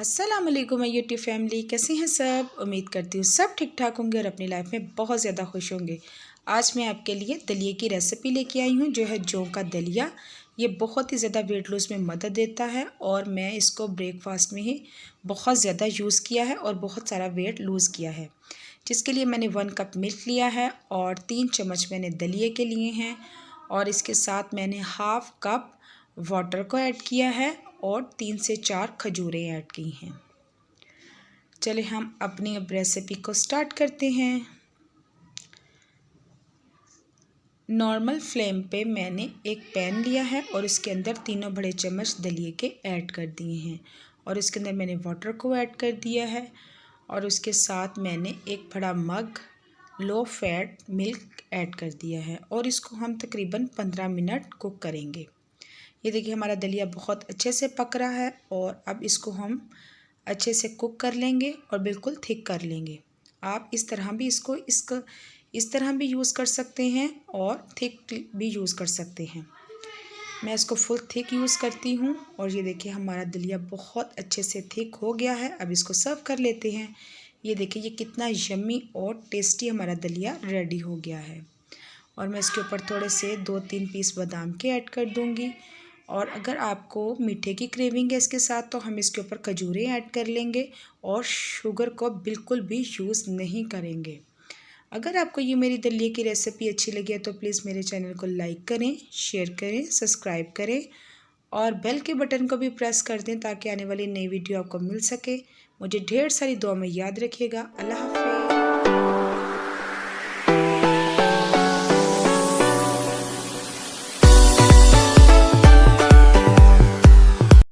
अस्सलाम वालेकुम my YouTube family, कैसे हैं सब। उम्मीद करती हूँ सब ठीक ठाक होंगे और अपनी लाइफ में बहुत ज़्यादा खुश होंगे। आज मैं आपके लिए दलिए की रेसिपी लेके आई हूँ जो है जौ का दलिया। ये बहुत ही ज़्यादा वेट लॉस में मदद देता है और मैं इसको ब्रेकफास्ट में ही बहुत ज़्यादा यूज़ किया है और बहुत सारा वेट लूज़ किया है। जिसके लिए मैंने 1 कप मिल्क लिया है और 3 चम्मच मैंने दलिए के लिए हैं और इसके साथ मैंने हाफ़ कप वाटर को ऐड किया है और 3 से 4 खजूरें ऐड की हैं। चलिए हम अपनी अब रेसिपी को स्टार्ट करते हैं। नॉर्मल फ्लेम पे मैंने एक पैन लिया है और इसके अंदर तीनों बड़े चम्मच दलिए के ऐड कर दिए हैं और इसके अंदर मैंने वाटर को ऐड कर दिया है और उसके साथ मैंने एक बड़ा मग लो फैट मिल्क ऐड कर दिया है और इसको हम तकरीबन 15 मिनट कुक करेंगे। ये देखिए हमारा दलिया बहुत अच्छे से पक रहा है और अब इसको हम अच्छे से कुक कर लेंगे और बिल्कुल थिक कर लेंगे। आप इस तरह भी इस तरह भी यूज़ कर सकते हैं और थिक भी यूज़ कर सकते हैं। मैं इसको फुल थिक यूज़ करती हूँ और ये देखिए हमारा दलिया बहुत अच्छे से थिक हो गया है। अब इसको सर्व कर लेते हैं। ये देखिए ये कितना यम्मी और टेस्टी हमारा दलिया रेडी हो गया है और मैं इसके ऊपर थोड़े से 2-3 पीस बादाम के ऐड कर दूँगी और अगर आपको मीठे की क्रेविंग है इसके साथ तो हम इसके ऊपर खजूरें ऐड कर लेंगे और शुगर को बिल्कुल भी यूज़ नहीं करेंगे। अगर आपको ये मेरी दलिए की रेसिपी अच्छी लगी है तो प्लीज़ मेरे चैनल को लाइक करें, शेयर करें, सब्सक्राइब करें और बेल के बटन को भी प्रेस कर दें ताकि आने वाली नई वीडियो आपको मिल सके। मुझे ढेर सारी दुआ में याद रखिएगा। अल्लाह हाफ़िज़।